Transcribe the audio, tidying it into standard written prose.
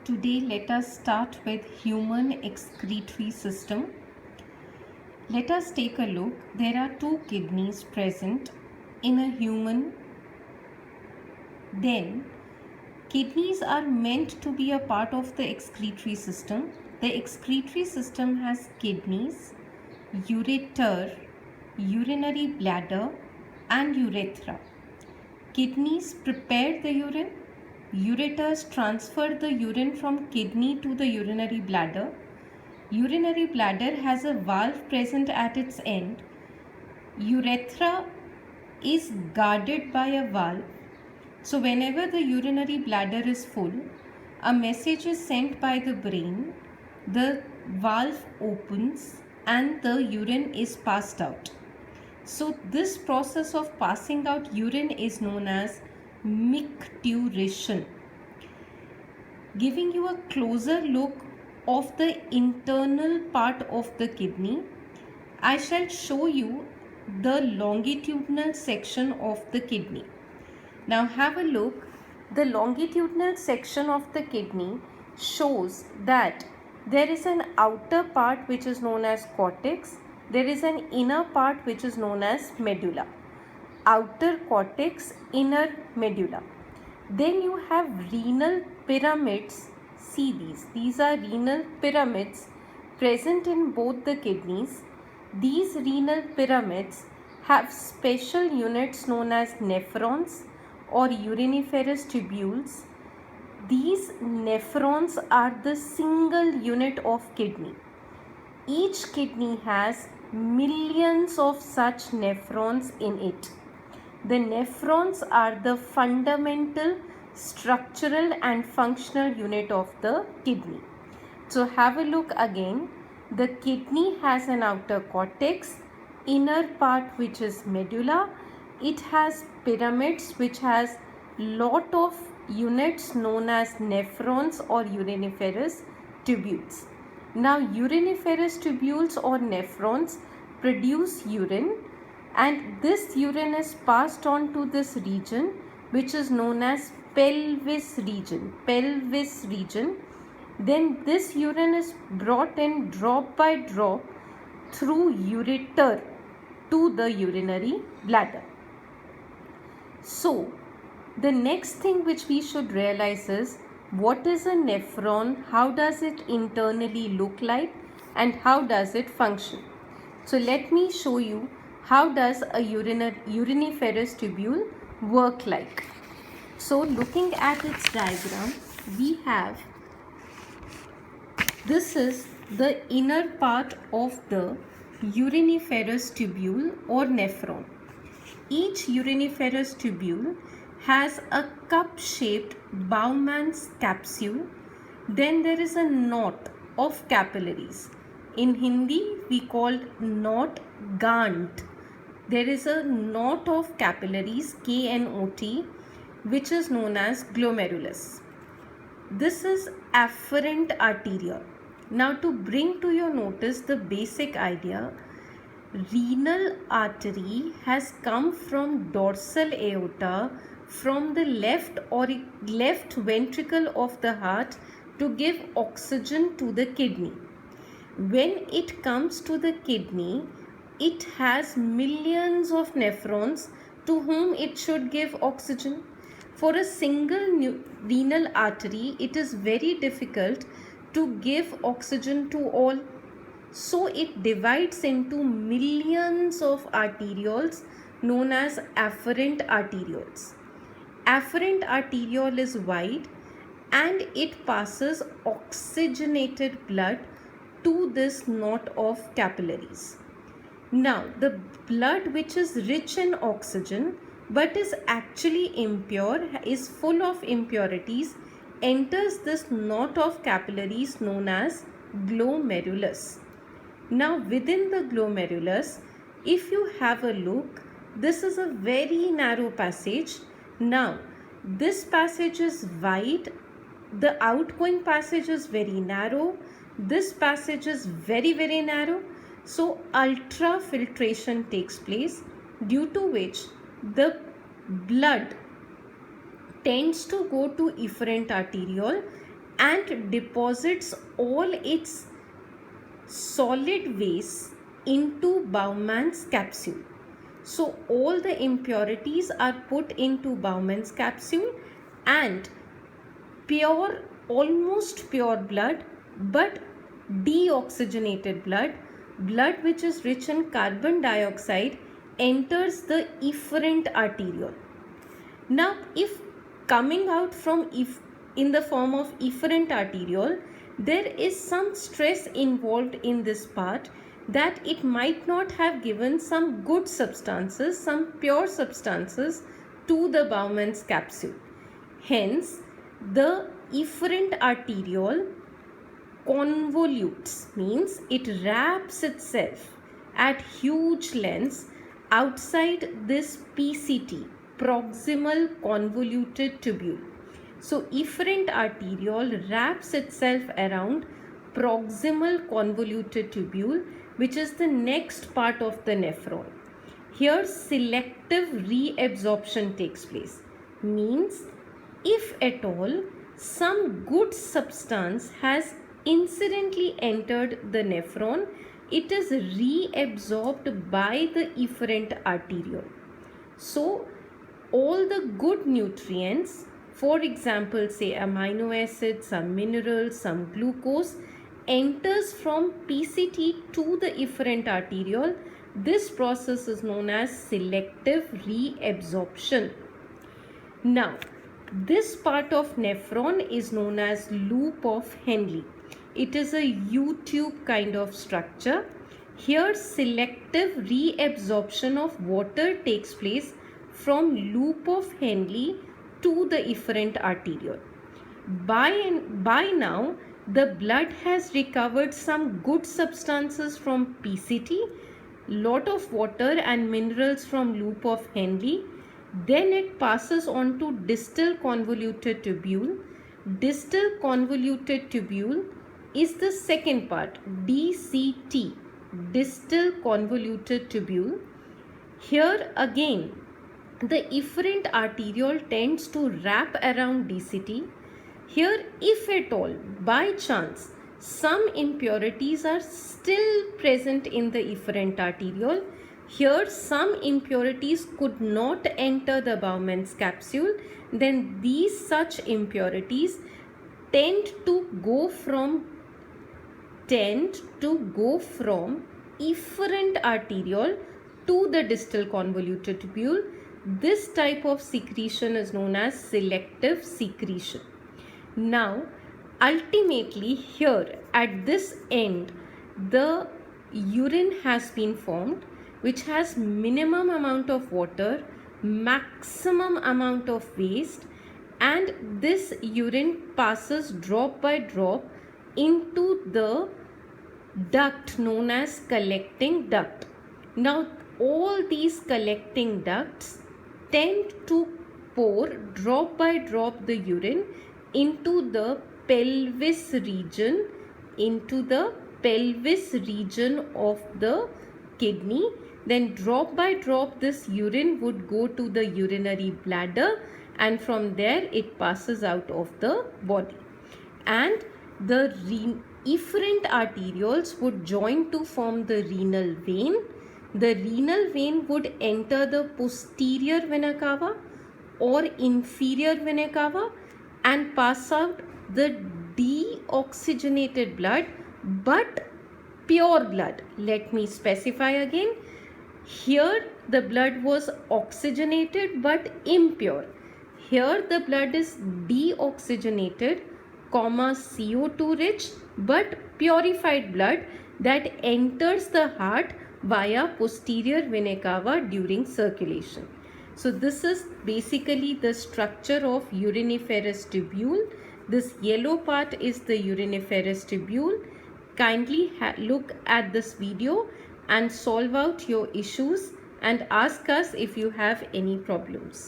Today let us start with human excretory system. Let us take a look. There are two kidneys present in a human. Then kidneys are meant to be a part of the excretory system. The excretory system has kidneys, ureter, urinary bladder and urethra. Kidneys prepare the urine. Ureters transfer the urine from kidney to the urinary bladder. Urinary bladder has a valve present at its end. Urethra is guarded by a valve. So whenever the urinary bladder is full, a message is sent by the brain, the valve opens and the urine is passed out. So this process of passing out urine is known as micturition. Giving you a closer look of the internal part of the kidney, I shall show you the longitudinal section of the kidney. Now have a look. The longitudinal section of the kidney shows that there is an outer part which is known as cortex. There is an inner part which is known as medulla. Outer cortex, inner medulla. Then you have renal pyramids. See these. These are renal pyramids present in both the kidneys. These renal pyramids have special units known as nephrons or uriniferous tubules. These nephrons are the single unit of kidney. Each kidney has millions of such nephrons in it. The nephrons are the fundamental structural and functional unit of the kidney. So have a look again. The kidney has an outer cortex, inner part which is medulla. It has pyramids which has lot of units known as nephrons or uriniferous tubules. Now uriniferous tubules or nephrons produce urine, and this urine is passed on to this region which is known as pelvis region. Then this urine is brought in drop by drop through ureter to the urinary bladder. So the next thing which we should realize is, what is a nephron, how does it internally look like, and how does it function. So let me show you how does a uriniferous tubule work like. So looking at its diagram, we have, this is the inner part of the uriniferous tubule or nephron. Each uriniferous tubule has a cup-shaped Bowman's capsule. Then there is a knot of capillaries. In Hindi, we call knot gant. There is a knot of capillaries, K-N-O-T, which is known as glomerulus. This is afferent arteriole. Now to bring to your notice the basic idea, renal artery has come from dorsal aorta from the left ventricle of the heart to give oxygen to the kidney. When it comes to the kidney, it has millions of nephrons to whom it should give oxygen. For a single renal artery, it is very difficult to give oxygen to all. So it divides into millions of arterioles known as afferent arterioles. Afferent arteriole is wide and it passes oxygenated blood to this knot of capillaries. Now the blood which is rich in oxygen but is actually impure, is full of impurities, enters this knot of capillaries known as glomerulus. Now within the glomerulus, if you have a look, this is a very narrow passage. Now this passage is wide, the outgoing passage is very narrow, this passage is very narrow. So ultrafiltration takes place, due to which the blood tends to go to efferent arteriole and deposits all its solid waste into Bowman's capsule. So all the impurities are put into Bowman's capsule, and pure, almost pure blood, but deoxygenated blood, blood which is rich in carbon dioxide, enters the efferent arteriole. Now, if coming out from in the form of efferent arteriole, there is some stress involved in this part, that it might not have given some good substances, some pure substances to the Bowman's capsule. Hence, the efferent arteriole convolutes, means it wraps itself at huge lengths outside this PCT, proximal convoluted tubule. So efferent arteriole wraps itself around proximal convoluted tubule, which is the next part of the nephron. Here selective reabsorption takes place, means if at all some good substance has incidentally entered the nephron, it is reabsorbed by the efferent arteriole. So all the good nutrients, for example say amino acids, some minerals, some glucose, enters from PCT to the efferent arteriole. This process is known as selective reabsorption. Now, this part of nephron is known as loop of Henle. It is a U-tube kind of structure. Here selective reabsorption of water takes place from loop of Henle to the efferent arteriole. By now, the blood has recovered some good substances from PCT, lot of water and minerals from loop of Henle. Then it passes on to distal convoluted tubule. Distal convoluted tubule is the second part, DCT, distal convoluted tubule. Here again, the efferent arteriole tends to wrap around DCT. Here, if at all, by chance, some impurities are still present in the efferent arteriole, here some impurities could not enter the Bowman's capsule, then these such impurities tend to go from efferent arteriole to the distal convoluted tubule. This type of secretion is known as selective secretion. Now, ultimately here at this end, the urine has been formed, which has minimum amount of water, maximum amount of waste, and this urine passes drop by drop into the duct known as collecting duct. Now, all these collecting ducts tend to pour drop by drop the urine into the pelvis region, of the kidney. Then drop by drop this urine would go to the urinary bladder, and from there it passes out of the body. And the efferent arterioles would join to form the renal vein. The renal vein would enter the posterior vena cava or inferior vena cava and pass out the deoxygenated blood, but pure blood. Let me specify again. Here the blood was oxygenated but impure. Here the blood is deoxygenated, CO2 rich but purified blood that enters the heart via posterior vena cava during circulation. So this is basically the structure of uriniferous tubule. This yellow part is the uriniferous tubule. Kindly look at this video and solve out your issues and ask us if you have any problems.